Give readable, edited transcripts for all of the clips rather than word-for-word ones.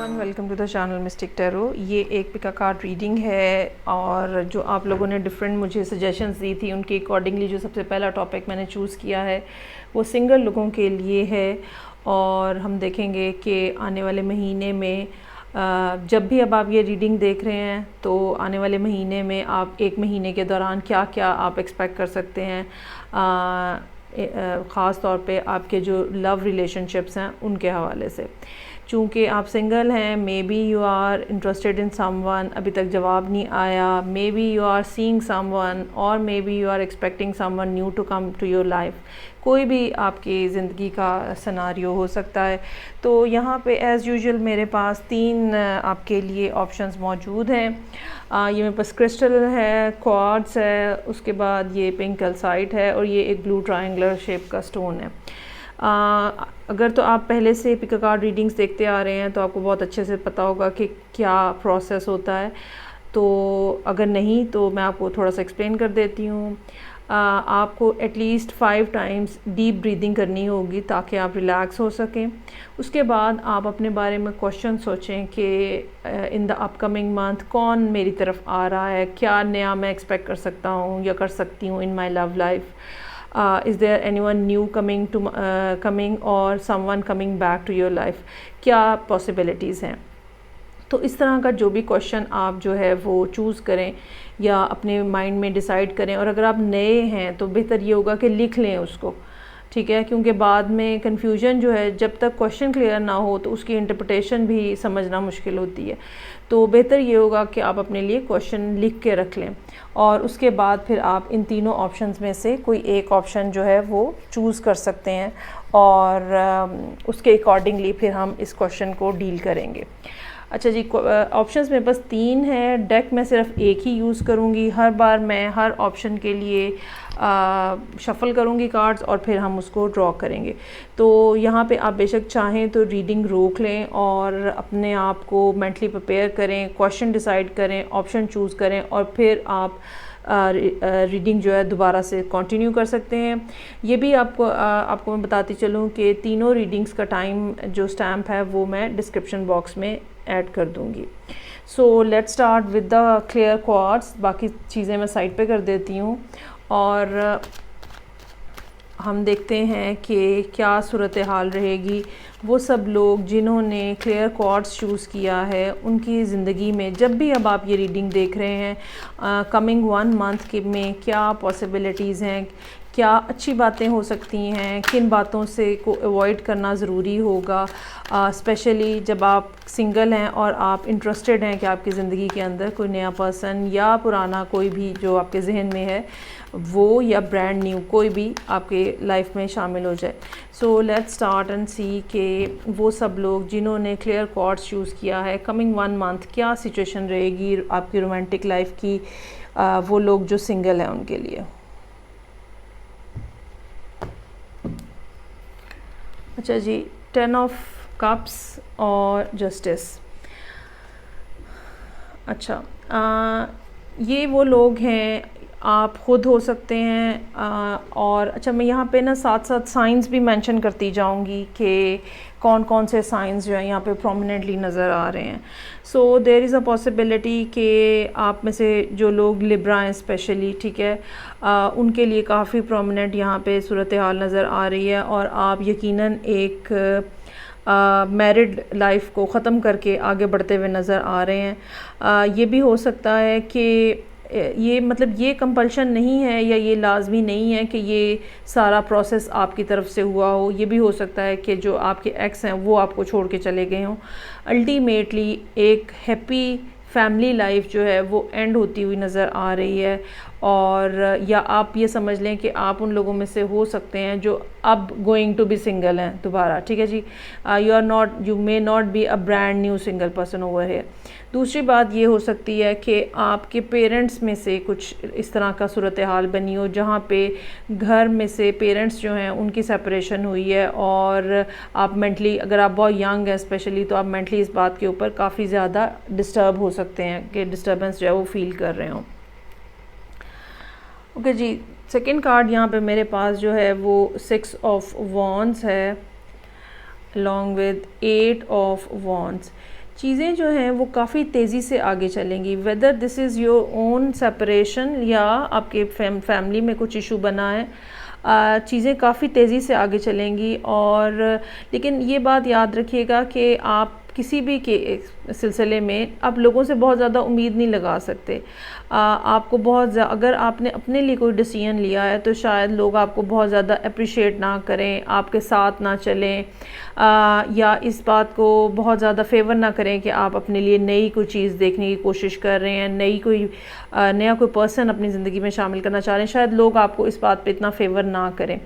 Everyone, welcome to the channel mystic tarot. ये एक पिका card reading है और जो आप लोगों ने डिफरेंट मुझे सजेशंस दी थी उनके अकॉर्डिंगली जो सबसे पहला टॉपिक मैंने चूज़ किया है वो सिंगल लोगों के लिए है। और हम देखेंगे कि आने वाले महीने में जब भी अब आप ये रीडिंग देख रहे हैं तो आने वाले महीने में आप एक महीने के दौरान क्या क्या आप एक्सपेक्ट कर सकते हैं, ख़ास तौर पे आपके जो लव रिलेशनशिप्स हैं उनके हवाले से। चूँकि आप सिंगल हैं, maybe you are interested in someone, अभी तक जवाब नहीं आया, maybe you are seeing someone और maybe you are expecting someone new to come to your life. कोई भी आपकी ज़िंदगी का सिनारियो हो सकता है। तो यहाँ पे एज़ यूजुअल मेरे पास 3 आपके लिए ऑप्शंस मौजूद हैं। ये मेरे पास क्रिस्टल है, क्वार्ट्ज है, उसके बाद ये पिंक कैल्साइट है और ये एक ब्लू ट्रायंगुलर शेप का स्टोन है। अगर तो आप पहले से पिका कार्ड रीडिंग्स देखते आ रहे हैं तो आपको बहुत अच्छे से पता होगा कि क्या प्रोसेस होता है। तो अगर नहीं तो मैं आपको थोड़ा सा एक्सप्लेन कर देती हूँ। आपको एटलीस्ट 5 टाइम्स डीप ब्रीदिंग करनी होगी ताकि आप रिलैक्स हो सकें। उसके बाद आप अपने बारे में क्वेश्चन सोचें कि इन द अपकमिंग मंथ कौन मेरी तरफ आ रहा है, क्या नया मैं एक्सपेक्ट कर सकता हूँ या कर सकती हूँ in my love life. Is there anyone new coming or someone coming back to your life? क्या possibilities हैं। तो इस तरह का जो भी क्वेश्चन आप जो है वो चूज़ करें या अपने माइंड में डिसाइड करें। और अगर आप नए हैं तो बेहतर ये होगा कि लिख लें उसको, ठीक है, क्योंकि बाद में कन्फ्यूजन जो है जब तक क्वेश्चन क्लियर ना हो तो उसकी इंटरप्रिटेशन भी समझना मुश्किल होती है। तो बेहतर ये होगा कि आप अपने लिए क्वेश्चन लिख के रख लें और उसके बाद फिर आप इन तीनों ऑप्शंस में से कोई एक ऑप्शन जो है वो चूज़ कर सकते हैं और उसके अकॉर्डिंगली फिर हम इस क्वेश्चन को डील करेंगे। अच्छा जी, ऑप्शंस मेरे पास 3 हैं। डेक में सिर्फ एक ही यूज़ करूँगी। हर बार मैं हर ऑप्शन के लिए शफ़ल करूँगी कार्ड्स और फिर हम उसको ड्रॉ करेंगे। तो यहाँ पे आप बेशक चाहें तो रीडिंग रोक लें और अपने आप को मेंटली प्रिपेयर करें, क्वेश्चन डिसाइड करें, ऑप्शन चूज़ करें और फिर आप रीडिंग जो है दोबारा से कंटिन्यू कर सकते हैं। ये भी आपको मैं बताती चलूँ कि तीनों रीडिंग्स का टाइम जो स्टैम्प है वो मैं डिस्क्रिप्शन बॉक्स में ऐड कर दूँगी। So let's start with the clear quartz. बाकी चीज़ें मैं साइड पे कर देती हूँ और हम देखते हैं कि क्या सूरत हाल रहेगी। वो सब लोग जिन्होंने क्लियर क्वार्ट्स चूज़ किया है उनकी ज़िंदगी में जब भी अब आप ये रीडिंग देख रहे हैं कमिंग 1 मंथ के में क्या पॉसिबिलिटीज़ हैं, क्या अच्छी बातें हो सकती हैं, किन बातों से को अवॉइड करना ज़रूरी होगा। स्पेशली जब आप सिंगल हैं और आप इंटरेस्टेड हैं कि आपकी ज़िंदगी के अंदर कोई नया पर्सन या पुराना कोई भी जो आपके जहन में है वो या ब्रांड न्यू कोई भी आपके लाइफ में शामिल हो जाए। सो लेट्स स्टार्ट एंड सी कि वो सब लोग जिन्होंने क्लियर क्वार्ट्स चूज़ किया है कमिंग 1 मंथ क्या सिचुएशन रहेगी आपकी रोमांटिक लाइफ की, वो लोग जो सिंगल हैं उनके लिए। अच्छा जी, 10 ऑफ कप्स और जस्टिस। अच्छा, ये वो लोग हैं, आप ख़ुद हो सकते हैं और अच्छा मैं यहाँ पे ना साथ साथ साइंस भी मेंशन करती जाऊँगी कि कौन कौन से साइंस जो है यहाँ पे प्रोमिनेंटली नज़र आ रहे हैं। So there is a possibility कि आप में से जो लोग लिब्रा हैं स्पेशली, ठीक है, उनके लिए काफ़ी प्रोमिनेंट यहाँ पे सूरत हाल नज़र आ रही है और आप यकीनन एक मैरिड लाइफ को ख़त्म करके आगे बढ़ते हुए नज़र आ रहे हैं। ये भी हो सकता है कि ये मतलब ये कंपल्शन नहीं है या ये लाजमी नहीं है कि ये सारा प्रोसेस आपकी तरफ से हुआ हो। ये भी हो सकता है कि जो आपके एक्स हैं वो आपको छोड़ के चले गए हों। अल्टीमेटली एक हैप्पी फैमिली लाइफ जो है वो एंड होती हुई नज़र आ रही है और या आप ये समझ लें कि आप उन लोगों में से हो सकते हैं जो अब गोइंग टू बी सिंगल हैं दोबारा, ठीक है जी। You may not be a brand new single person over here. दूसरी बात ये हो सकती है कि आपके पेरेंट्स में से कुछ इस तरह का सूरत हाल बनी हो जहाँ पे घर में से पेरेंट्स जो हैं उनकी सेपरेशन हुई है और आप मेंटली, अगर आप बहुत यंग हैं स्पेशली, तो आप मेंटली इस बात के ऊपर काफ़ी ज़्यादा डिस्टर्ब हो सकते हैं कि डिस्टर्बेंस जो है वो फील कर रहे हों। ओके जी, सेकंड कार्ड यहाँ पे मेरे पास जो है वो 6 ऑफ वॉन्ड्स है अलॉन्ग विद 8 ऑफ वॉन्ड्स। चीज़ें जो हैं वो काफ़ी तेज़ी से आगे चलेंगी, whether this is your own separation या आपके फैमिली में कुछ इशू बना है, चीज़ें काफ़ी तेज़ी से आगे चलेंगी। और लेकिन ये बात याद रखिएगा कि आप किसी भी के सिलसिले में आप लोगों से बहुत ज़्यादा उम्मीद नहीं लगा सकते। आपको अगर आपने अपने लिए कोई डिसीजन लिया है तो शायद लोग आपको बहुत ज़्यादा अप्रिशिएट ना करें, आपके साथ ना चलें, या इस बात को बहुत ज़्यादा फेवर ना करें कि आप अपने लिए नई कोई चीज़ देखने की कोशिश कर रहे हैं, नया कोई पर्सन अपनी ज़िंदगी में शामिल करना चाह रहे हैं। शायद लोग आपको इस बात पे इतना फेवर ना करें,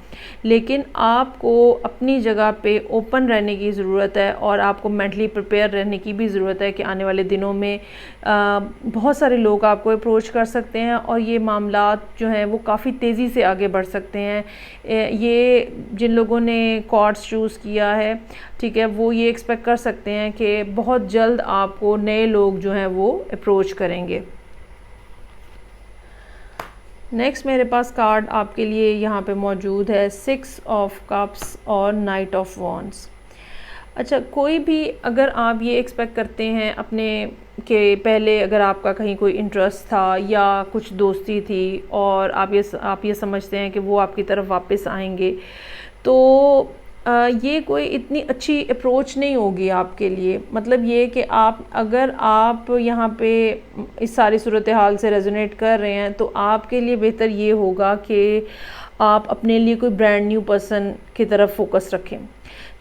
लेकिन आपको अपनी जगह पे ओपन रहने की ज़रूरत है और आपको मेंटली प्रिपेयर रहने की भी ज़रूरत है कि आने वाले दिनों में बहुत सारे लोग आपको अप्रोच कर सकते हैं और ये मामलात जो हैं वो काफ़ी तेज़ी से आगे बढ़ सकते हैं। ये जिन लोगों ने कॉर्ड्स चूज़ किया है, ठीक है, वो ये एक्सपेक्ट कर सकते हैं कि बहुत जल्द आपको नए लोग जो हैं वो अप्रोच करेंगे। नेक्स्ट मेरे पास कार्ड आपके लिए यहाँ पे मौजूद है 6 ऑफ कप्स और नाइट ऑफ वॉन्ड्स। अच्छा, कोई भी अगर आप ये एक्सपेक्ट करते हैं अपने के पहले अगर आपका कहीं कोई इंटरेस्ट था या कुछ दोस्ती थी और आप ये समझते हैं कि वो आपकी तरफ वापस आएंगे, तो ये कोई इतनी अच्छी अप्रोच नहीं होगी आपके लिए। मतलब ये कि अगर आप यहाँ पे इस सारी सूरत हाल से रेजोनेट कर रहे हैं तो आपके लिए बेहतर ये होगा कि आप अपने लिए कोई ब्रांड न्यू पर्सन की तरफ फोकस रखें।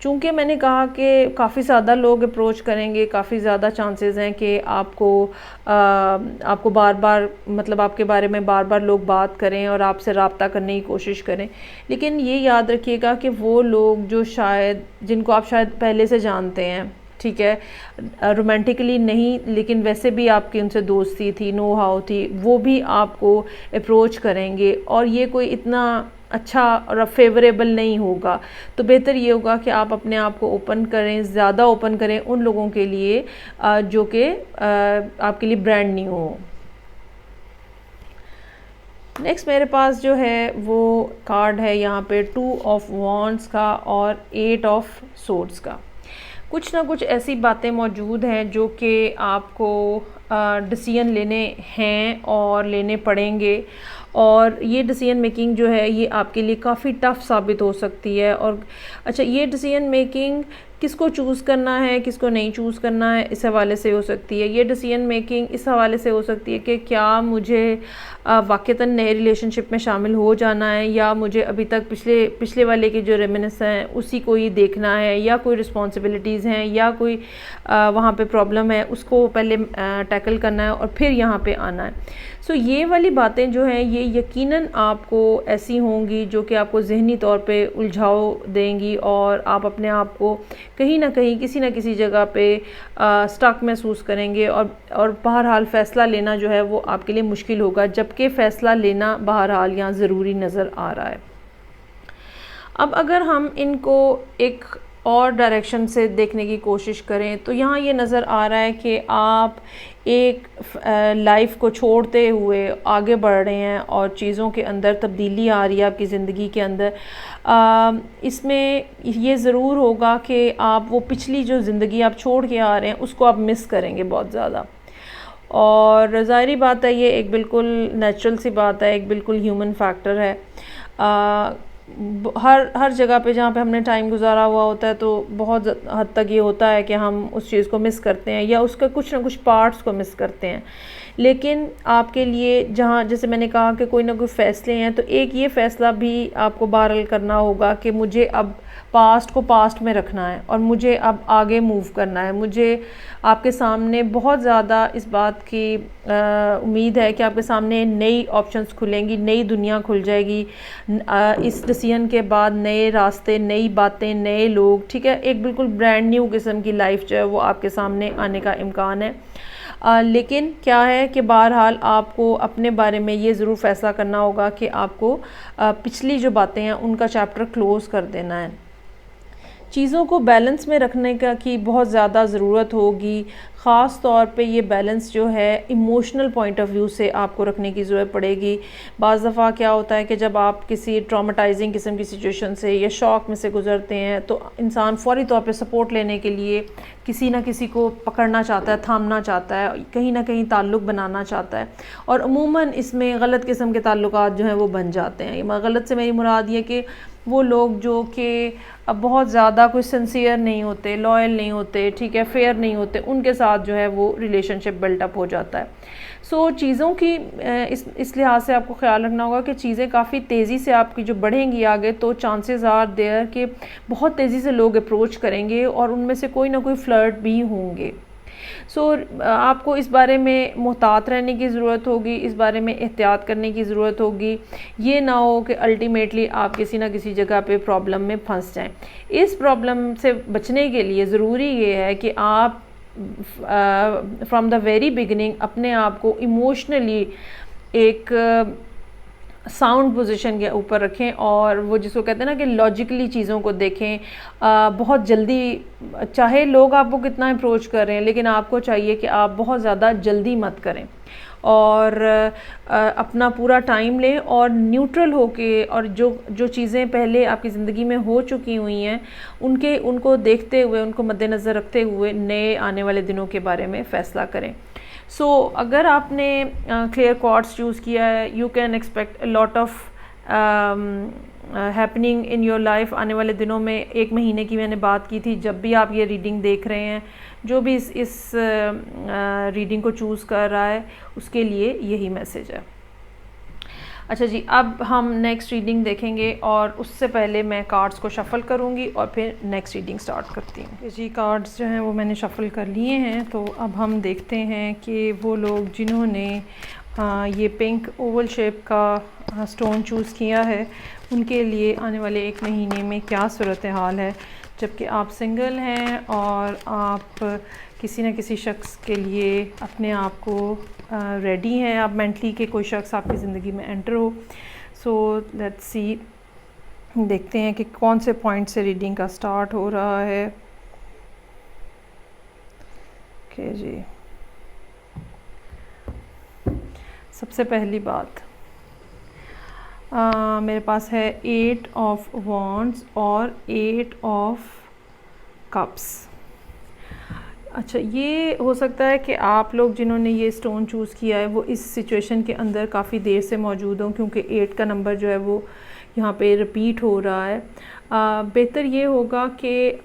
चूँकि मैंने कहा कि काफ़ी ज़्यादा लोग अप्रोच करेंगे, काफ़ी ज़्यादा चांसेस हैं कि आपको बार बार मतलब आपके बारे में बार बार लोग बात करें और आपसे रब्ता करने की कोशिश करें। लेकिन ये याद रखिएगा कि वो लोग जिनको आप शायद पहले से जानते हैं, ठीक है, रोमांटिकली नहीं लेकिन वैसे भी आपकी उनसे दोस्ती थी, नो हाउ थी, वो भी आपको अप्रोच करेंगे और ये कोई इतना अच्छा और फेवरेबल नहीं होगा। तो बेहतर ये होगा कि आप अपने आप को ओपन करें, ज़्यादा ओपन करें उन लोगों के लिए जो कि आपके लिए ब्रांड न्यू हो। नेक्स्ट मेरे पास जो है वो कार्ड है यहाँ पे 2 ऑफ वॉन्ड्स का और 8 ऑफ सोर्ड्स का। कुछ ना कुछ ऐसी बातें मौजूद हैं जो कि आपको डिसीजन लेने हैं और लेने पड़ेंगे, और ये डिसीजन मेकिंग जो है ये आपके लिए काफ़ी टफ साबित हो सकती है। और अच्छा, ये डिसीजन मेकिंग किसको चूज़ करना है, किसको नहीं चूज़ करना है, इस हवाले से हो सकती है। ये डिसीजन मेकिंग इस हवाले से हो सकती है कि क्या मुझे वाक़तन नए रिलेशनशिप में शामिल हो जाना है या मुझे अभी तक पिछले वाले के जो रेमिनेंस हैं उसी को ही देखना है, या कोई रिस्पॉन्सिबिलिटीज़ हैं या कोई वहाँ पे प्रॉब्लम है उसको पहले टैकल करना है और फिर यहाँ पे आना है। सो ये वाली बातें जो हैं ये यकीनन आपको ऐसी होंगी जो कि आपको ज़हनी तौर पे उलझाव देंगी और आप अपने आप को कहीं ना कहीं किसी न किसी जगह पे स्टक महसूस करेंगे और बहरहाल फ़ैसला लेना जो है वो आपके लिए मुश्किल होगा, जबकि फ़ैसला लेना बहरहाल यहाँ ज़रूरी नज़र आ रहा है। अब अगर हम इनको एक और डायरेक्शन से देखने की कोशिश करें तो यहाँ ये नज़र आ रहा है कि आप एक लाइफ को छोड़ते हुए आगे बढ़ रहे हैं और चीज़ों के अंदर तब्दीली आ रही है आपकी ज़िंदगी के अंदर। इसमें ये ज़रूर होगा कि आप वो पिछली जो ज़िंदगी आप छोड़ के आ रहे हैं उसको आप मिस करेंगे बहुत ज़्यादा, और ज़ाहिरी बात है ये एक बिल्कुल नेचुरल सी बात है, एक बिल्कुल ह्यूमन फैक्टर है। हर जगह पे जहाँ पे हमने टाइम गुजारा हुआ होता है तो बहुत हद तक ये होता है कि हम उस चीज़ को मिस करते हैं या उसका कुछ ना कुछ पार्ट्स को मिस करते हैं। लेकिन आपके लिए जहाँ जैसे मैंने कहा कि कोई ना कोई फ़ैसले हैं, तो एक ये फ़ैसला भी आपको बहरहाल करना होगा कि मुझे अब पास्ट को पास्ट में रखना है और मुझे अब आगे मूव करना है। मुझे आपके सामने बहुत ज़्यादा इस बात की उम्मीद है कि आपके सामने नई ऑप्शंस खुलेंगी, नई दुनिया खुल जाएगी। इस डिसीजन के बाद नए रास्ते, नई बातें, नए लोग, ठीक है, एक बिल्कुल ब्रांड न्यू किस्म की लाइफ जो है वो आपके सामने आने का इम्कान है। लेकिन क्या है कि बहरहाल आपको अपने बारे में ये ज़रूर फ़ैसला करना होगा कि आपको पिछली जो बातें हैं उनका चैप्टर क्लोज़ कर देना है। चीज़ों को बैलेंस में रखने का की बहुत ज़्यादा ज़रूरत होगी। ख़ास तौर पे ये बैलेंस जो है इमोशनल पॉइंट ऑफ व्यू से आपको रखने की ज़रूरत पड़ेगी। बाज़ दफ़ा क्या होता है कि जब आप किसी ट्रॉमेटाइजिंग किस्म की सिचुएशन से या शॉक में से गुज़रते हैं तो इंसान फ़ौरी तौर पे सपोर्ट लेने के लिए किसी ना किसी को पकड़ना चाहता है, थामना चाहता है, कहीं ना कहीं ताल्लुक़ बनाना चाहता है, और अमूमन इसमें गलत किस्म के ताल्लुकात जो हैं वो बन जाते हैं। गलत से मेरी मुराद ये कि वो लोग जो कि अब बहुत ज़्यादा कोई सिंसियर नहीं होते, लॉयल नहीं होते, ठीक है, फेयर नहीं होते, उनके साथ जो है वो रिलेशनशिप बिल्टअप हो जाता है। सो चीज़ों की इस लिहाज से आपको ख्याल रखना होगा कि चीज़ें काफ़ी तेज़ी से आपकी जो बढ़ेंगी आगे, तो चांसेस आर देयर कि बहुत तेज़ी से लोग अप्रोच करेंगे और उनमें से कोई ना कोई फ्लर्ट भी होंगे। सो आपको इस बारे में मुहतात रहने की ज़रूरत होगी, इस बारे में एहतियात करने की ज़रूरत होगी। ये ना हो कि अल्टीमेटली आप किसी ना किसी जगह पे प्रॉब्लम में फंस जाएं। इस प्रॉब्लम से बचने के लिए ज़रूरी ये है कि आप फ्रॉम द वेरी बिगिनिंग अपने आप को इमोशनली एक साउंड पोजीशन के ऊपर रखें, और वो जिसको कहते हैं ना कि लॉजिकली चीज़ों को देखें। बहुत जल्दी, चाहे लोग आपको कितना अप्रोच कर रहे हैं, लेकिन आपको चाहिए कि आप बहुत ज़्यादा जल्दी मत करें और अपना पूरा टाइम लें और न्यूट्रल होके, और जो चीज़ें पहले आपकी ज़िंदगी में हो चुकी हुई हैं उनको देखते हुए, उनको मद्देनज़र रखते हुए नए आने वाले दिनों के बारे में फ़ैसला करें। सो अगर आपने क्लियर कॉर्ड्स चूज़ किया है, you can expect a lot of happening in your life. आने वाले दिनों में 1 महीने की मैंने बात की थी। जब भी आप ये रीडिंग देख रहे हैं, जो भी इस रीडिंग को चूज़ कर रहा है, उसके लिए यही मैसेज है। अच्छा जी, अब हम नेक्स्ट रीडिंग देखेंगे और उससे पहले मैं कार्ड्स को शफ़ल करूंगी और फिर नेक्स्ट रीडिंग स्टार्ट करती हूँ। जी, कार्ड्स जो हैं वो मैंने शफ़ल कर लिए हैं। तो अब हम देखते हैं कि वो लोग जिन्होंने ये पिंक ओवल शेप का स्टोन चूज़ किया है, उनके लिए आने वाले 1 महीने में क्या सूरत हाल है। जबकि आप सिंगल हैं और आप किसी न किसी शख्स के लिए अपने आप को रेडी हैं, आप मेंटली कि कोई शख्स आपकी ज़िंदगी में एंटर हो। सो लेट्स सी, देखते हैं कि कौन से पॉइंट से रीडिंग का स्टार्ट हो रहा है। ओके जी, सबसे पहली बात मेरे पास है 8 ऑफ वॉन्ड्स और 8 ऑफ कप्स। अच्छा, ये हो सकता है कि आप लोग जिन्होंने ये स्टोन चूज़ किया है वो इस सिचुएशन के अंदर काफ़ी देर से मौजूद हों, क्योंकि 8 का नंबर जो है वो यहाँ पे रिपीट हो रहा है। बेहतर ये होगा कि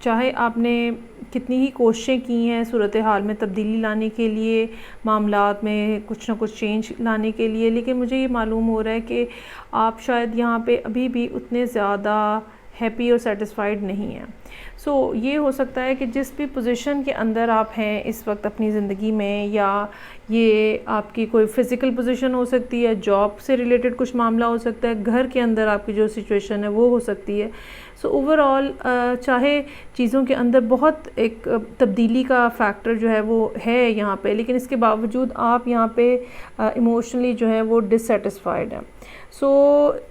चाहे आपने कितनी ही कोशिशें की हैं सूरत हाल में तब्दीली लाने के लिए, मामलात में कुछ ना कुछ चेंज लाने के लिए, लेकिन मुझे ये मालूम हो रहा है कि आप शायद यहाँ पे अभी भी उतने ज़्यादा हैप्पी और सेटिस्फाइड नहीं हैं। सो ये हो सकता है कि जिस भी पोजीशन के अंदर आप हैं इस वक्त अपनी ज़िंदगी में, या ये आपकी कोई फ़िज़िकल पोजीशन हो सकती है, जॉब से रिलेटेड कुछ मामला हो सकता है, घर के अंदर आपकी जो सिचुएशन है वो हो सकती है। सो ओवरऑल चाहे चीज़ों के अंदर बहुत एक तब्दीली का फैक्टर जो है वो है यहाँ पे, लेकिन इसके बावजूद आप यहाँ पे इमोशनली जो है वो डिससेटिस्फाइड हैं। सो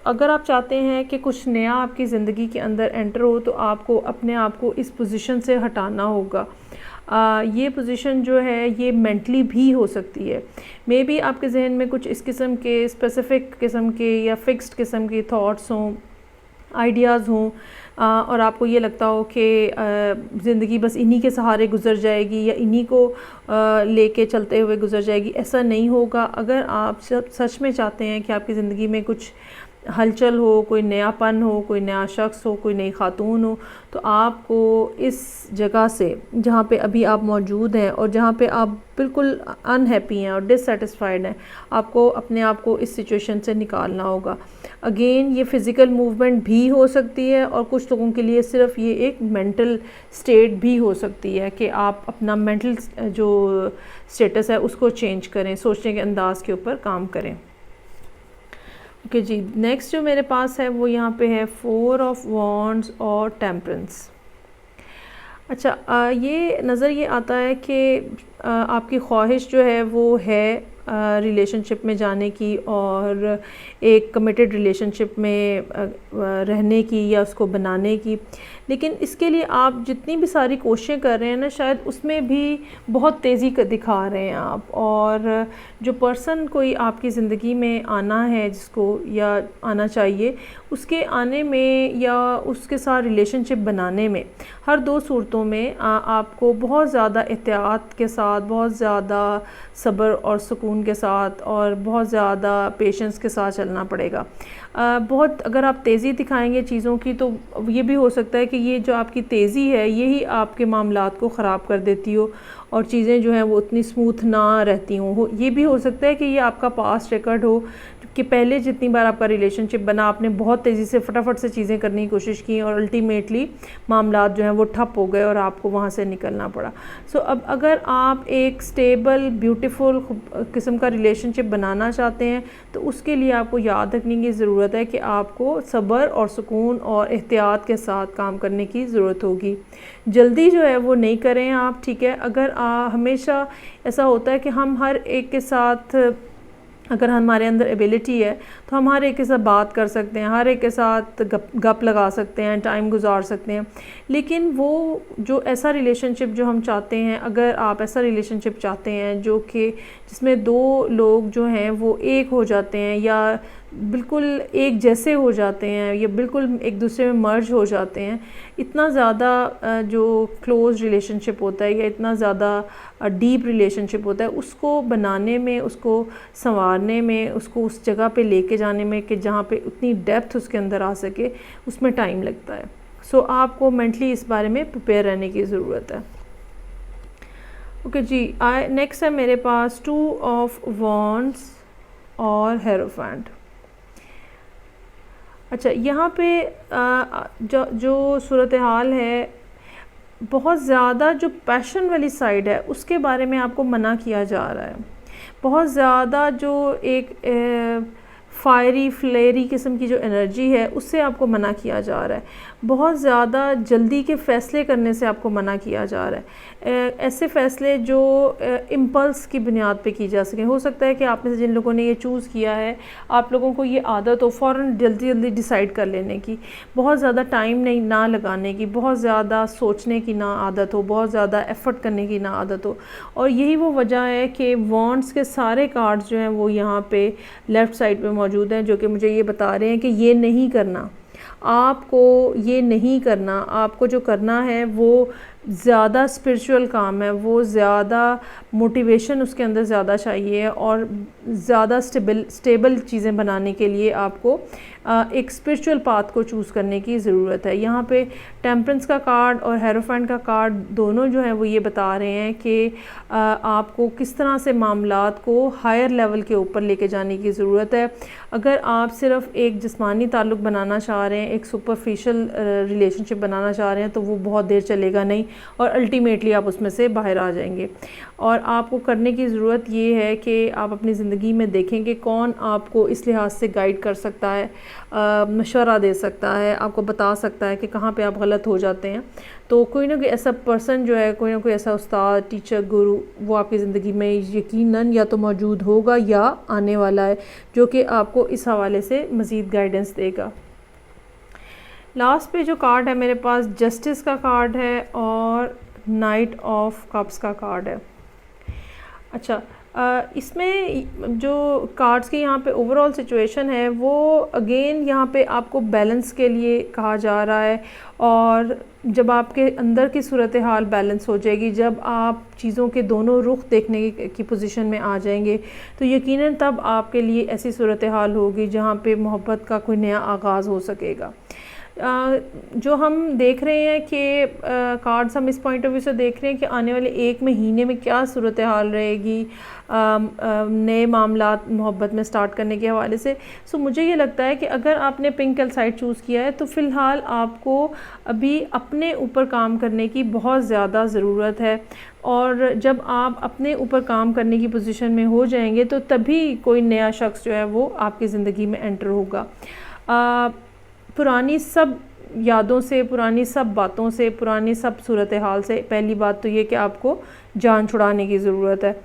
अगर आप चाहते हैं कि कुछ नया आपकी ज़िंदगी के अंदर एंटर हो, तो आपको अपने आप को इस पोजीशन से हटाना होगा। ये पोजीशन जो है ये मेंटली भी हो सकती है। मे बी आपके जहन में कुछ इस किस्म के स्पेसिफ़िक किस्म के या फिक्स्ड किस्म के थॉट्स हों, आइडियाज़ हों, और आपको ये लगता हो कि ज़िंदगी बस इन्हीं के सहारे गुज़र जाएगी या इन्हीं को लेके चलते हुए गुज़र जाएगी। ऐसा नहीं होगा। अगर आप सच में चाहते हैं कि आपकी ज़िंदगी में कुछ हलचल हो, कोई नयापन हो, कोई नया शख्स हो, कोई नई खातून हो, तो आपको इस जगह से जहाँ पे अभी आप मौजूद हैं और जहाँ पे आप बिल्कुल अनहैप्पी हैं और डिससेटिस्फाइड हैं, आपको अपने आप को इस सिचुएशन से निकालना होगा। अगेन ये फ़िज़िकल मूवमेंट भी हो सकती है और कुछ लोगों के लिए सिर्फ ये एक मेंटल स्टेट भी हो सकती है कि आप अपना मेंटल जो स्टेटस है उसको चेंज करें, सोचने के अंदाज़ के ऊपर काम करें। ओके जी, नेक्स्ट जो मेरे पास है वो यहाँ पे है 4 ऑफ वॉन्ड्स और टेम्परेंस। अच्छा, ये नज़र ये आता है कि आपकी ख्वाहिश जो है वो है रिलेशनशिप में जाने की और एक कमिटेड रिलेशनशिप में रहने की या उसको बनाने की, लेकिन इसके लिए आप जितनी भी सारी कोशिशें कर रहे हैं ना, शायद उसमें भी बहुत तेज़ी दिखा रहे हैं आप। और जो पर्सन कोई आपकी ज़िंदगी में आना है जिसको या आना चाहिए, उसके आने में या उसके साथ रिलेशनशिप बनाने में हर दो सूरतों में आपको बहुत ज़्यादा एहतियात के साथ, बहुत ज़्यादा सब्र और सुकून के साथ और बहुत ज़्यादा पेशेंस के साथ चलना पड़ेगा। बहुत अगर आप तेज़ी दिखाएंगे चीज़ों की तो ये भी हो सकता है कि ये जो आपकी तेज़ी है यही आपके मामलात को ख़राब कर देती हो और चीज़ें जो हैं वो उतनी स्मूथ ना रहती हों। ये भी हो सकता है कि ये आपका पास्ट रिकॉर्ड हो कि पहले जितनी बार आपका रिलेशनशिप बना आपने बहुत तेज़ी से फटाफट से चीज़ें करने की कोशिश की और अल्टीमेटली मामलात जो हैं वो ठप हो गए और आपको वहाँ से निकलना पड़ा। सो अब अगर आप एक स्टेबल ब्यूटीफुल किस्म का रिलेशनशिप बनाना चाहते हैं तो उसके लिए आपको याद रखने की ज़रूरत है कि आपको सब्र और सुकून और एहतियात के साथ काम करने की ज़रूरत होगी। जल्दी जो है वो नहीं करें आप, ठीक है। अगर हमेशा ऐसा होता है कि हम हर एक के साथ, अगर हमारे अंदर एबिलिटी है तो हम हर एक के साथ बात कर सकते हैं, हर एक के साथ गप लगा सकते हैं, टाइम गुजार सकते हैं, लेकिन वो जो ऐसा रिलेशनशिप जो हम चाहते हैं, अगर आप ऐसा रिलेशनशिप चाहते हैं जो कि जिसमें दो लोग जो हैं वो एक हो जाते हैं या बिल्कुल एक जैसे हो जाते हैं या बिल्कुल एक दूसरे में मर्ज हो जाते हैं, इतना ज़्यादा जो क्लोज़ रिलेशनशिप होता है या इतना ज़्यादा डीप रिलेशनशिप होता है, उसको बनाने में, उसको संवारने में, उसको उस जगह पे लेके जाने में कि जहाँ पे उतनी डेप्थ उसके अंदर आ सके, उसमें टाइम लगता है। सो आपको मेंटली इस बारे में प्रिपेयर रहने की ज़रूरत है। ओके जी, नेक्स्ट है मेरे पास 2 ऑफ वॉन्ड्स और हेरोफेंट। अच्छा, यहाँ पे जो सूरत हाल है, बहुत ज़्यादा जो पैशन वाली साइड है उसके बारे में आपको मना किया जा रहा है। बहुत ज़्यादा जो एक फायरी फ्लेरी किस्म की जो एनर्जी है उससे आपको मना किया जा रहा है। बहुत ज़्यादा जल्दी के फ़ैसले करने से आपको मना किया जा रहा है। ऐसे फ़ैसले जो इम्पल्स की बुनियाद पे की जा सकें। हो सकता है कि आप में से जिन लोगों ने ये चूज़ किया है, आप लोगों को ये आदत हो फ़ौरन जल्दी डिसाइड कर लेने की, बहुत ज़्यादा टाइम नहीं ना लगाने की, बहुत ज़्यादा सोचने की ना आदत हो, बहुत ज़्यादा एफ़र्ट करने की ना आदत हो। और यही वो वजह है कि वॉन्ड्स के सारे कार्ड्स जो हैं वो यहाँ पे लेफ़्ट साइड पे मौजूद हैं, जो कि मुझे ये बता रहे हैं कि ये नहीं करना, आपको ये नहीं करना। आपको जो करना है वो ज़्यादा स्पिरिचुअल काम है, वो ज़्यादा मोटिवेशन उसके अंदर ज़्यादा चाहिए और ज़्यादा स्टेबल चीज़ें बनाने के लिए आपको एक स्पिरिचुअल पाथ को चूज़ करने की ज़रूरत है। यहाँ पे टेम्परेंस का कार्ड और हेरोफेंट का कार्ड दोनों जो है वो ये बता रहे हैं कि आपको किस तरह से मामलात को हायर लेवल के ऊपर लेके जाने की ज़रूरत है। अगर आप सिर्फ़ एक जिस्मानी ताल्लुक़ बनाना चाह रहे हैं, एक सुपरफिशियल रिलेशनशिप बनाना चाह रहे हैं, तो वो बहुत देर चलेगा नहीं और अल्टीमेटली आप उसमें से बाहर आ जाएंगे। और आपको करने की ज़रूरत ये है कि आप अपनी ज़िंदगी में देखें कि कौन आपको इस लिहाज से गाइड कर सकता है, मशवरा दे सकता है, आपको बता सकता है कि कहाँ पे आप गलत हो जाते हैं। तो कोई ना कोई ऐसा पर्सन जो है, कोई ना कोई ऐसा उस्ताद, टीचर, गुरु, वो आपकी ज़िंदगी में यकीनन या तो मौजूद होगा या आने वाला है, जो कि आपको इस हवाले से मज़ीद गाइडेंस देगा। लास्ट पे जो कार्ड है मेरे पास, जस्टिस का कार्ड है और नाइट ऑफ कप्स का कार्ड है। अच्छा, इसमें जो कार्ड्स की यहाँ पे ओवरऑल सिचुएशन है वो अगेन यहाँ पे आपको बैलेंस के लिए कहा जा रहा है। और जब आपके अंदर की सूरत हाल बैलेंस हो जाएगी, जब आप चीज़ों के दोनों रुख देखने की पोजीशन में आ जाएंगे, तो यकीनन तब आपके लिए ऐसी सूरत हाल होगी जहाँ पे मोहब्बत का कोई नया आगाज़ हो सकेगा। जो हम देख रहे हैं कि कार्ड्स हम इस पॉइंट ऑफ व्यू से देख रहे हैं कि आने वाले 1 महीने में क्या सूरत हाल रहेगी नए मामलात मोहब्बत में स्टार्ट करने के हवाले से। सो मुझे ये लगता है कि अगर आपने पिंक कैल्साइट चूज़ किया है तो फ़िलहाल आपको अभी अपने ऊपर काम करने की बहुत ज़्यादा ज़रूरत है। और जब आप अपने ऊपर काम करने की पोजीशन में हो जाएंगे तो तभी कोई नया शख्स जो है वो आपकी ज़िंदगी में एंटर होगा। पुरानी सब यादों से, पुरानी सब बातों से, पुरानी सब सूरत हाल से पहली बात तो ये कि आपको जान छुड़ाने की ज़रूरत है।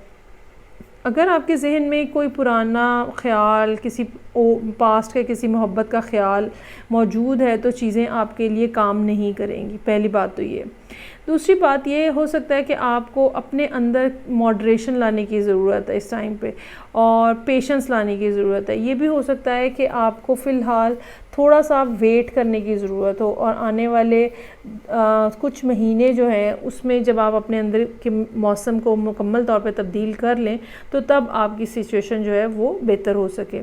अगर आपके ज़हन में कोई पुराना ख़्याल, किसी पास्ट के किसी मोहब्बत का ख़्याल मौजूद है तो चीज़ें आपके लिए काम नहीं करेंगी, पहली बात तो ये। दूसरी बात ये हो सकता है कि आपको अपने अंदर मॉडरेशन लाने की ज़रूरत है इस टाइम पे, और पेशेंस लाने की ज़रूरत है। ये भी हो सकता है कि आपको फ़िलहाल थोड़ा सा वेट करने की ज़रूरत हो, और आने वाले कुछ महीने जो हैं उसमें जब आप अपने अंदर के मौसम को मुकम्मल तौर पे तब्दील कर लें तो तब आपकी सिचुएशन जो है वो बेहतर हो सके।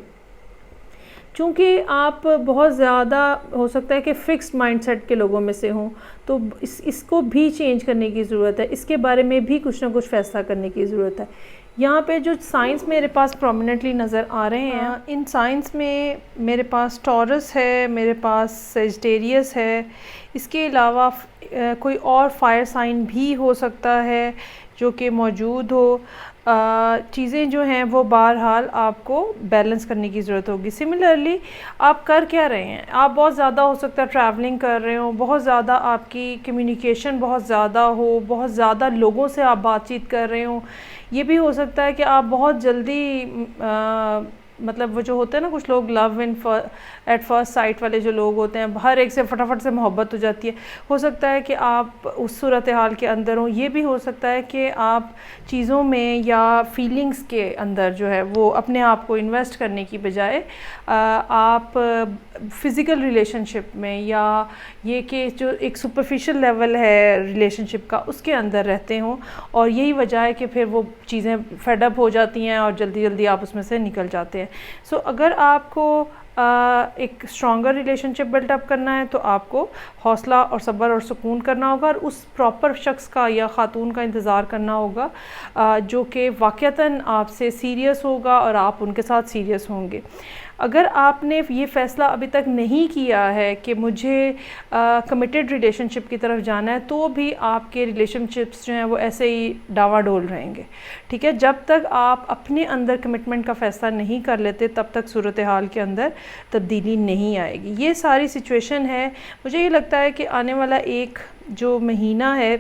चूँकि आप बहुत ज़्यादा हो सकता है कि फ़िक्स्ड माइंडसेट के लोगों में से हों, तो इसको भी चेंज करने की ज़रूरत है, इसके बारे में भी कुछ ना कुछ फ़ैसला करने की ज़रूरत है। यहाँ पे जो साइंस मेरे पास प्रोमिनेंटली नज़र आ रहे हैं, इन साइंस में मेरे पास टॉरस है, मेरे पास सेजिटेरियस है, इसके अलावा कोई और फायर साइन भी हो सकता है जो कि मौजूद हो। चीज़ें जो हैं वो बहरहाल आपको बैलेंस करने की ज़रूरत होगी। सिमिलरली आप कर क्या रहे हैं, आप बहुत ज़्यादा हो सकता है ट्रैवलिंग कर रहे हो, बहुत ज़्यादा आपकी कम्युनिकेशन बहुत ज़्यादा हो, बहुत ज़्यादा लोगों से आप बातचीत कर रहे हो। ये भी हो सकता है कि आप बहुत जल्दी मतलब वो जो होते हैं ना कुछ लोग लव एट फर्स्ट साइट वाले जो लोग होते हैं, हर एक से फटाफट से मोहब्बत हो जाती है। हो सकता है कि आप उस सूरत हाल के अंदर हो। ये भी हो सकता है कि आप चीज़ों में या फीलिंग्स के अंदर जो है वो अपने आप को इन्वेस्ट करने की बजाय आप फ़िज़िकल रिलेशनशिप में, या ये कि जो एक सुपरफिशियल लेवल है रिलेशनशिप का उसके अंदर रहते हों, और यही वजह है कि फिर वो चीज़ें फेडअप हो जाती हैं और जल्दी जल्दी आप उसमें से निकल जाते हैं। सो अगर आपको एक स्ट्रॉन्गर रिलेशनशिप बिल्टअप करना है तो आपको हौसला और सब्र और सुकून करना होगा, और उस प्रॉपर शख्स का या ख़ातून का इंतज़ार करना होगा जो कि वाक़तन आपसे सीरियस होगा और आप उनके साथ सीरियस होंगे। अगर आपने ये फ़ैसला अभी तक नहीं किया है कि मुझे कमिटेड रिलेशनशिप की तरफ जाना है, तो भी आपके रिलेशनशिप्स जो हैं वो ऐसे ही डावाडोल रहेंगे। ठीक है, जब तक आप अपने अंदर कमिटमेंट का फ़ैसला नहीं कर लेते तब तक सूरत हाल के अंदर तब्दीली नहीं आएगी। ये सारी सिचुएशन है। मुझे ये लगता है कि आने वाला एक जो महीना है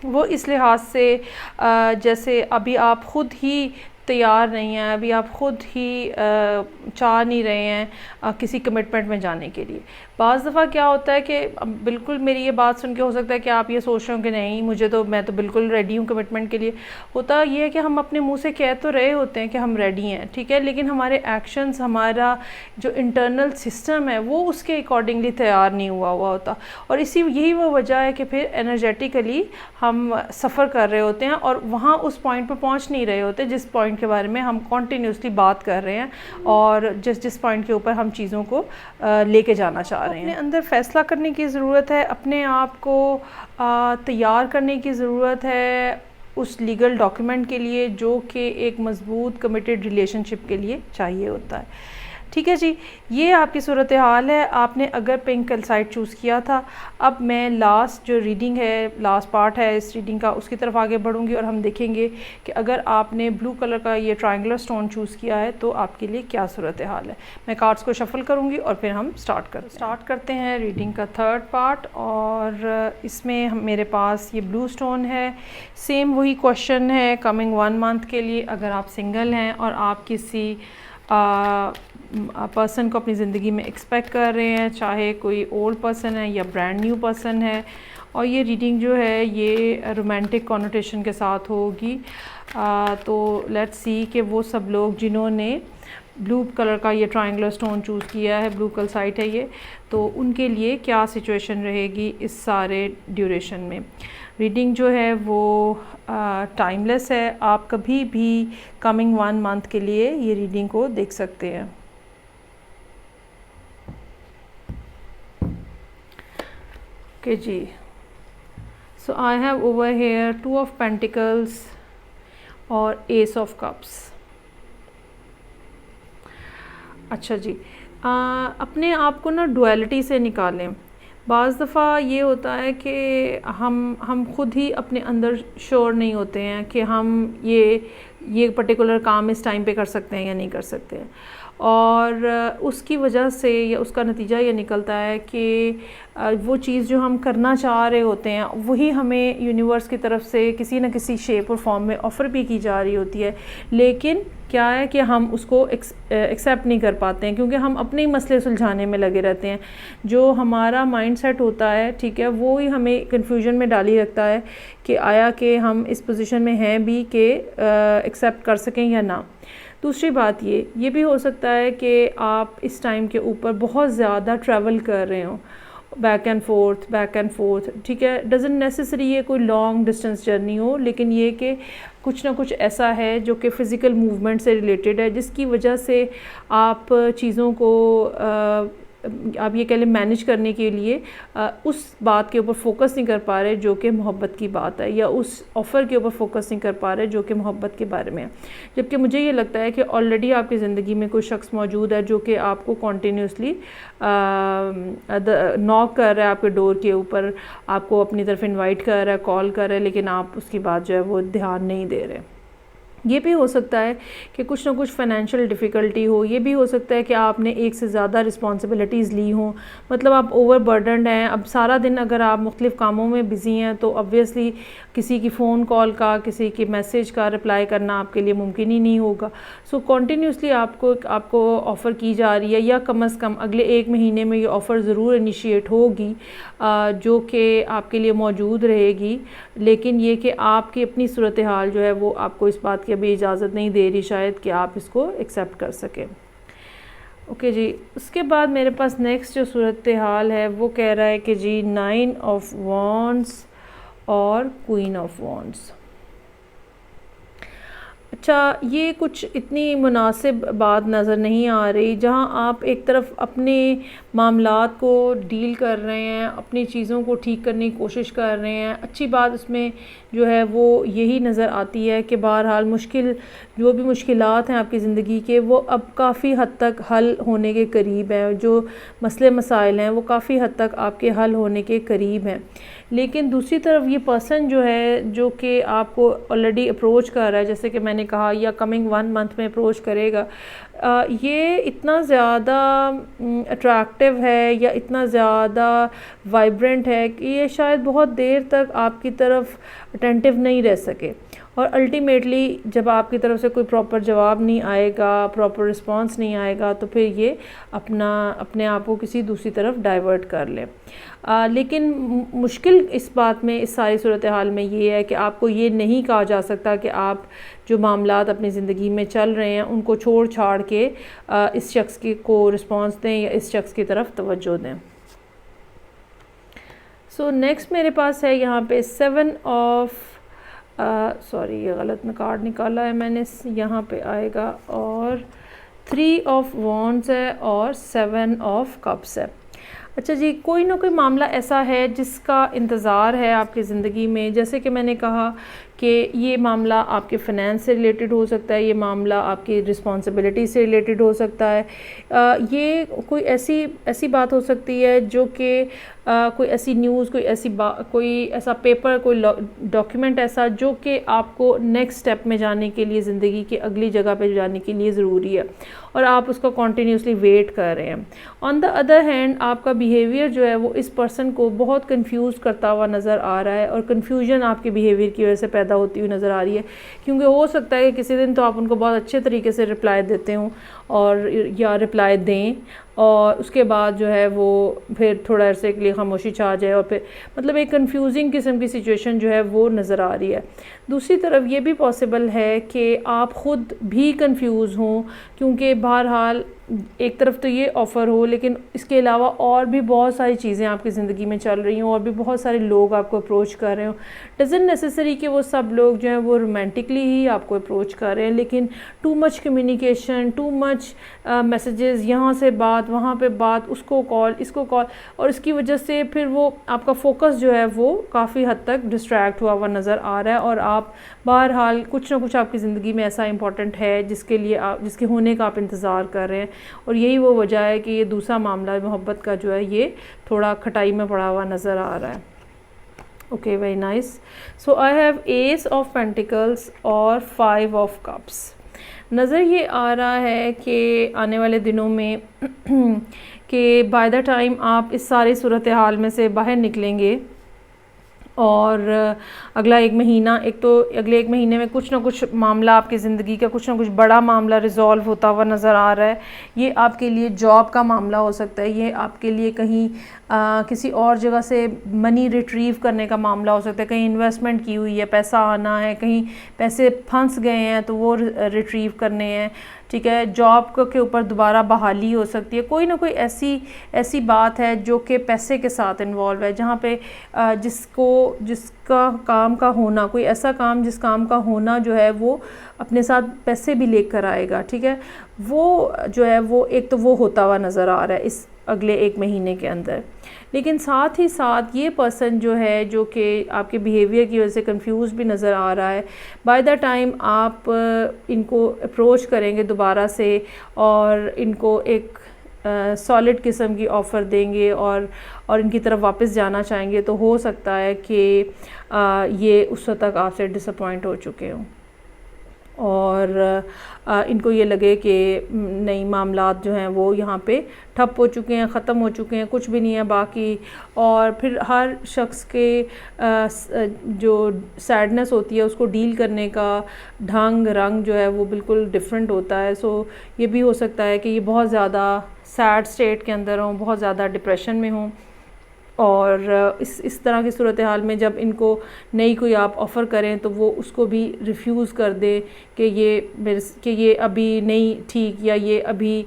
वो इस लिहाज से जैसे अभी आप ख़ुद ही तैयार नहीं हैं, अभी आप ख़ुद ही चाह नहीं रहे हैं किसी कमिटमेंट में जाने के लिए। बाज़ दफ़ा क्या होता है कि बिल्कुल मेरी ये बात सुन के हो सकता है कि आप ये सोच रहे हो कि नहीं मैं तो बिल्कुल रेडी हूँ कमिटमेंट के लिए। होता ये है कि हम अपने मुंह से कह तो रहे होते हैं कि हम रेडी हैं, ठीक है, लेकिन हमारे एक्शंस, हमारा जो इंटरनल सिस्टम है वो उसके अकॉर्डिंगली तैयार नहीं हुआ होता, और यही वो वजह है कि फिर एनर्जेटिकली हम सफ़र कर रहे होते हैं और वहाँ उस पॉइंट पर पहुँच नहीं रहे होते जिस पॉइंट के बारे में हम कॉन्टीन्यूसली बात कर रहे हैं, और जिस पॉइंट के ऊपर हम चीज़ों को लेके जाना चाह रहे हैं। अपने अंदर फ़ैसला करने की ज़रूरत है, अपने आप को तैयार करने की ज़रूरत है उस लीगल डॉक्यूमेंट के लिए जो कि एक मज़बूत कमिटेड रिलेशनशिप के लिए चाहिए होता है। ठीक है जी, ये आपकी सूरत हाल है। आपने अगर पिंक कैल्साइट चूज़ किया था, अब मैं लास्ट जो रीडिंग है, लास्ट पार्ट है इस रीडिंग का, उसकी तरफ आगे बढ़ूँगी और हम देखेंगे कि अगर आपने ब्लू कलर का ये ट्रायंगुलर स्टोन चूज़ किया है तो आपके लिए क्या सूरत हाल है। मैं कार्ड्स को शफल करूँगी और फिर हम स्टार्ट करते हैं रीडिंग का थर्ड पार्ट। और इसमें मेरे पास ये ब्लू स्टोन है। सेम वही क्वेश्चन है कमिंग 1 मंथ के लिए। अगर आप सिंगल हैं और आप किसी पर्सन को अपनी ज़िंदगी में एक्सपेक्ट कर रहे हैं, चाहे कोई ओल्ड पर्सन है या ब्रांड न्यू पर्सन है, और ये रीडिंग जो है ये रोमांटिक कॉनोटेशन के साथ होगी, तो लेट्स सी कि वो सब लोग जिन्होंने ब्लू कलर का ये ट्रायंगुलर स्टोन चूज़ किया है, ब्लू कैल्साइट है ये, तो उनके लिए क्या सिचुएशन रहेगी इस सारे ड्यूरेशन में। रीडिंग जो है वो टाइमलेस है, आप कभी भी कमिंग 1 मंथ के लिए ये रीडिंग को देख सकते हैं। ओके जी, so I have over here 2 of pentacles और एस ऑफ कप्स। अच्छा जी, अपने आप को ना डुअलिटी से निकालें। बाज़ दफ़ा ये होता है कि हम खुद ही अपने अंदर श्योर नहीं होते हैं कि हम ये पर्टिकुलर काम इस टाइम पे कर सकते हैं या नहीं कर सकते हैं, और उसकी वजह से या उसका नतीजा ये निकलता है कि वो चीज़ जो हम करना चाह रहे होते हैं वही हमें यूनिवर्स की तरफ से किसी न किसी शेप और फॉर्म में ऑफ़र भी की जा रही होती है, लेकिन क्या है कि हम उसको एक्सेप्ट नहीं कर पाते हैं क्योंकि हम अपने ही मसले सुलझाने में लगे रहते हैं। जो हमारा माइंडसेट होता है, ठीक है, वो ही हमें कन्फ्यूजन में डाली रखता है कि आया कि हम इस पोजीशन में हैं भी कि एक्सेप्ट कर सकें या ना। दूसरी बात ये भी हो सकता है कि आप इस टाइम के ऊपर बहुत ज़्यादा ट्रैवल कर रहे हो, बैक एंड फोर्थ, ठीक है। डजेंट नेसेसरी ये कोई लॉन्ग डिस्टेंस जर्नी हो, लेकिन ये कि कुछ ना कुछ ऐसा है जो कि फ़िज़िकल मूवमेंट से रिलेटेड है, जिसकी वजह से आप चीज़ों को आप ये कह लें मैनेज करने के लिए उस बात के ऊपर फोकस नहीं कर पा रहे जो कि मोहब्बत की बात है, या उस ऑफ़र के ऊपर फोकस नहीं कर पा रहे जो कि मोहब्बत के बारे में है। जबकि मुझे ये लगता है कि ऑलरेडी आपकी ज़िंदगी में कोई शख्स मौजूद है जो कि आपको कॉन्टीन्यूसली नॉक कर रहा है आपके डोर के ऊपर, आपको अपनी तरफ इनवाइट कर रहा है, कॉल कर रहा है, लेकिन आप उसकी बात जो है वो ध्यान नहीं दे रहे। ये भी हो सकता है कि कुछ ना कुछ फ़ाइनेंशियल डिफ़िकल्टी हो, ये भी हो सकता है कि आपने एक से ज़्यादा रिस्पॉन्सिबिलिटीज़ ली हों, मतलब आप ओवरबर्डनड हैं। अब सारा दिन अगर आप मुख्तलिफ़ कामों में बिज़ी हैं तो ऑब्वियसली किसी की फ़ोन कॉल का, किसी के मैसेज का रिप्लाई करना आपके लिए मुमकिन ही नहीं होगा। सो कॉन्टीन्यूसली आपको ऑफ़र की जा रही है, या कम से कम अगले 1 महीने में ये ऑफ़र ज़रूर इनिशिएट होगी जो कि आपके लिए मौजूद रहेगी, लेकिन ये कि आपकी अपनी सूरत हाल जो है वो आपको इस बात की अभी इजाज़त नहीं दे रही शायद कि आप इसको एक्सेप्ट कर सकें। ओके जी, उसके बाद मेरे पास नेक्स्ट जो सूरत हाल है वो कह रहा है कि जी 9 ऑफ वॉन्ड्स और क्वीन ऑफ वॉन्ड्स। अच्छा, ये कुछ इतनी मुनासिब बात नज़र नहीं आ रही, जहाँ आप एक तरफ अपने मामलात को डील कर रहे हैं, अपनी चीज़ों को ठीक करने की कोशिश कर रहे हैं। अच्छी बात उसमें जो है वो यही नज़र आती है कि बहरहाल जो भी मुश्किलात हैं आपकी ज़िंदगी के, वो अब काफ़ी हद तक हल होने के करीब हैं। जो मसले मसाइल हैं वो काफ़ी हद तक आपके हल होने के करीब हैं। लेकिन दूसरी तरफ ये पर्सन जो है जो कि आपको ऑलरेडी अप्रोच कर रहा है, जैसे कि मैंने कहा, या कमिंग 1 मंथ में अप्रोच करेगा, ये इतना ज़्यादा अट्रैक्टिव है या इतना ज़्यादा वाइब्रेंट है कि ये शायद बहुत देर तक आपकी तरफ अटेंटिव नहीं रह सके, और अल्टीमेटली जब आपकी तरफ से कोई प्रॉपर जवाब नहीं आएगा, प्रॉपर रिस्पांस नहीं आएगा, तो फिर ये अपने आप को किसी दूसरी तरफ डाइवर्ट कर ले। लेकिन मुश्किल इस बात में, इस सारी सूरत हाल में ये है कि आपको ये नहीं कहा जा सकता कि आप जो मामलात अपनी ज़िंदगी में चल रहे हैं उनको छोड़ छाड़ के इस शख्स को रिस्पांस दें या इस शख्स की तरफ तवज्जो दें। सो नेक्स्ट मेरे पास है यहाँ पे 7 ऑफ सॉरी, ये गलत में कार्ड निकाला है मैंने, यहाँ पे आएगा, और 3 ऑफ वॉन्ड्स है और 7 ऑफ कप्स है। अच्छा जी, कोई ना कोई मामला ऐसा है जिसका इंतज़ार है आपकी ज़िंदगी में। जैसे कि मैंने कहा कि ये मामला आपके फ़ाइनेंस से रिलेटेड हो सकता है, ये मामला आपकी रिस्पॉन्सिबिलिटी से रिलेटेड हो सकता है, ये कोई ऐसी बात हो सकती है जो कि कोई ऐसी न्यूज़, कोई ऐसा पेपर, कोई डॉक्यूमेंट ऐसा जो कि आपको नेक्स्ट स्टेप में जाने के लिए, ज़िंदगी की अगली जगह पे जाने के लिए ज़रूरी है, और आप उसका कॉन्टीन्यूसली वेट कर रहे हैं। ऑन द अदर हैंड आपका बिहेवियर जो है वो इस पर्सन को बहुत कंफ्यूज करता हुआ नज़र आ रहा है, और कंफ्यूजन आपके बिहेवियर की वजह से पैदा होती हुई नज़र आ रही है, क्योंकि हो सकता है कि किसी दिन तो आप उनको बहुत अच्छे तरीके से रिप्लाई देते हों और या रिप्लाई दें, और उसके बाद जो है वो फिर थोड़ा अरसे के लिए खामोशी छा जाए, और फिर मतलब एक कंफ्यूजिंग किस्म की सिचुएशन जो है वो नज़र आ रही है। दूसरी तरफ ये भी पॉसिबल है कि आप ख़ुद भी कंफ्यूज हों, क्योंकि बहरहाल एक तरफ तो ये ऑफ़र हो, लेकिन इसके अलावा और भी बहुत सारी चीज़ें आपकी ज़िंदगी में चल रही हों, और भी बहुत सारे लोग आपको अप्रोच कर रहे हों। डज़ंट नेसेसरी कि वो सब लोग जो हैं वो रोमांटिकली ही आपको अप्रोच कर रहे हैं, लेकिन too much communication, too much messages, यहाँ से बात, वहाँ पे बात, उसको कॉल, इसको कॉल, और इसकी वजह से फिर वो आपका फोकस जो है वो काफ़ी हद तक डिस्ट्रैक्ट हुआ नज़र आ रहा है, और आप बहरहाल कुछ ना कुछ आपकी ज़िंदगी में ऐसा इंपॉर्टेंट है जिसके होने का आप इंतज़ार कर रहे हैं, और यही वो वजह है कि ये दूसरा मामला मोहब्बत का जो है ये थोड़ा खटाई में पड़ा हुआ नज़र आ रहा है। Okay, very nice. So I have S of pentacles और 5 ऑफ कप्स। नज़र ये आ रहा है कि आने वाले दिनों में कि बाय द टाइम आप इस सारी सूरत हाल में से बाहर निकलेंगे और अगला एक महीना, एक तो अगले एक महीने में कुछ ना कुछ मामला आपकी ज़िंदगी का, कुछ ना कुछ बड़ा मामला रिज़ॉल्व होता हुआ नज़र आ रहा है। ये आपके लिए जॉब का मामला हो सकता है, ये आपके लिए कहीं किसी और जगह से मनी रिट्रीव करने का मामला हो सकता है, कहीं इन्वेस्टमेंट की हुई है, पैसा आना है, कहीं पैसे फंस गए हैं तो वो रिट्रीव करने हैं, ठीक है। जॉब के ऊपर दोबारा बहाली हो सकती है, कोई ना कोई ऐसी बात है जो कि पैसे के साथ इन्वॉल्व है, जहाँ पे जिसका काम का होना, कोई ऐसा काम जिस काम का होना जो है वो अपने साथ पैसे भी लेकर आएगा, ठीक है। वो जो है वो एक तो वो होता हुआ नज़र आ रहा है इस अगले एक महीने के अंदर। लेकिन साथ ही साथ ये पर्सन जो है, जो कि आपके बिहेवियर की वजह से कंफ्यूज भी नज़र आ रहा है, बाय द टाइम आप इनको अप्रोच करेंगे दोबारा से और इनको एक सॉलिड किस्म की ऑफ़र देंगे और इनकी तरफ वापस जाना चाहेंगे, तो हो सकता है कि ये उस वक्त तक आपसे डिसअपॉइंट हो चुके हों और इनको ये लगे कि नई मामलात जो हैं वो यहाँ पे ठप हो चुके हैं, ख़त्म हो चुके हैं, कुछ भी नहीं है बाकी। और फिर हर शख्स के जो सैडनेस होती है उसको डील करने का ढंग रंग जो है वो बिल्कुल डिफरेंट होता है। सो ये भी हो सकता है कि ये बहुत ज़्यादा सैड स्टेट के अंदर हों, बहुत ज़्यादा डिप्रेशन में हों और इस तरह की सूरत हाल में जब इनको नई कोई आप ऑफ़र करें तो वो उसको भी रिफ्यूज़ कर दे कि ये अभी नहीं ठीक, या ये अभी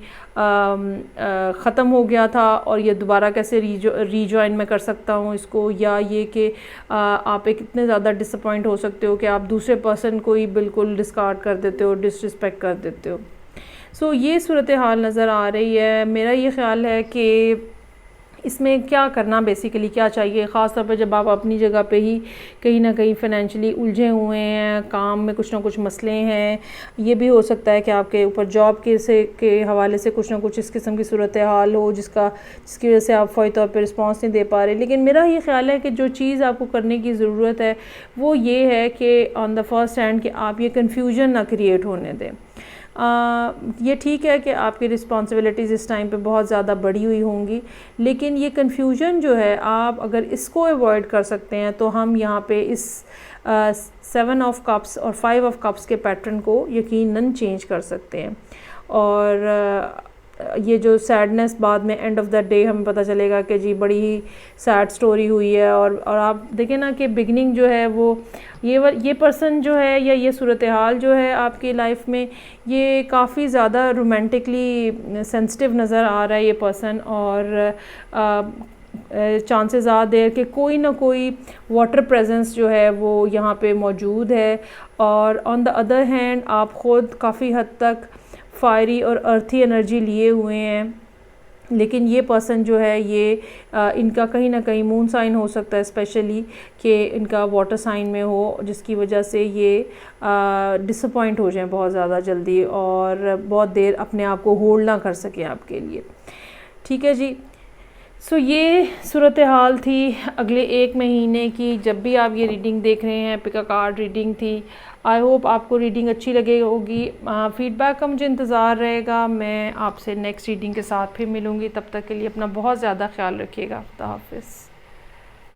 ख़त्म हो गया था और ये दोबारा कैसे रीजॉइन मैं कर सकता हूँ इसको, या ये कि आप एक इतने ज़्यादा डिसअपॉइंट हो सकते हो कि आप दूसरे पर्सन को ही बिल्कुल डिस्कार्ड कर देते हो, डिसरिस्पेक्ट कर देते हो। सो ये सूरत हाल नज़र आ रही है। मेरा ये ख़्याल है कि इसमें क्या करना बेसिकली क्या चाहिए, ख़ास तौर पर जब आप अपनी जगह पे ही कहीं ना कहीं फ़ाइनेंशियली उलझे हुए हैं, काम में कुछ ना कुछ मसले हैं। ये भी हो सकता है कि आपके ऊपर जॉब के हवाले से कुछ ना कुछ इस किस्म की सूरत हाल हो जिसकी वजह से आप फ़ौरी तौर पर रिस्पॉन्स नहीं दे पा रहे। लेकिन मेरा ये ख्याल है कि जो चीज़ आपको करने की ज़रूरत है वो ये है कि ऑन द फर्स्ट हैंड कि आप ये कन्फ्यूजन ना क्रिएट होने दें। ये ठीक है कि आपकी रिस्पॉन्सिबिलिटीज़ इस टाइम पे बहुत ज़्यादा बढ़ी हुई होंगी, लेकिन ये कन्फ्यूजन जो है आप अगर इसको अवॉइड कर सकते हैं तो हम यहाँ पे इस 7 ऑफ कप्स और 5 ऑफ कप्स के पैटर्न को यकीनन चेंज कर सकते हैं। और ये जो सैडनेस बाद में एंड ऑफ द डे हमें पता चलेगा कि जी बड़ी ही सैड स्टोरी हुई है, और आप देखें ना कि बिगनिंग जो है वो ये पर्सन जो है या ये सूरत हाल जो है आपकी लाइफ में ये काफ़ी ज़्यादा रोमांटिकली सेंसिटिव नज़र आ रहा है ये पर्सन, और चांसेस आर देयर कि कोई ना कोई वाटर प्रेजेंस जो है वो यहाँ पे मौजूद है। और ऑन द अदर हैंड आप ख़ुद काफ़ी हद तक फायरी और अर्थी एनर्जी लिए हुए हैं, लेकिन ये पर्सन जो है ये इनका कहीं ना कहीं मून साइन हो सकता है स्पेशली कि इनका वाटर साइन में हो, जिसकी वजह से ये डिसअपॉइंट हो जाएं बहुत ज़्यादा जल्दी और बहुत देर अपने आप को होल्ड ना कर सके आपके लिए। ठीक है जी। सो ये सूरत हाल थी अगले एक महीने की। जब भी आप ये रीडिंग देख रहे हैं, पिक अ कार्ड रीडिंग थी। आई होप आपको रीडिंग अच्छी लगे होगी। फ़ीडबैक का मुझे इंतज़ार रहेगा। मैं आपसे नेक्स्ट रीडिंग के साथ फिर मिलूँगी। तब तक के लिए अपना बहुत ज़्यादा ख्याल रखिएगा। खुदा हाफ़िज़।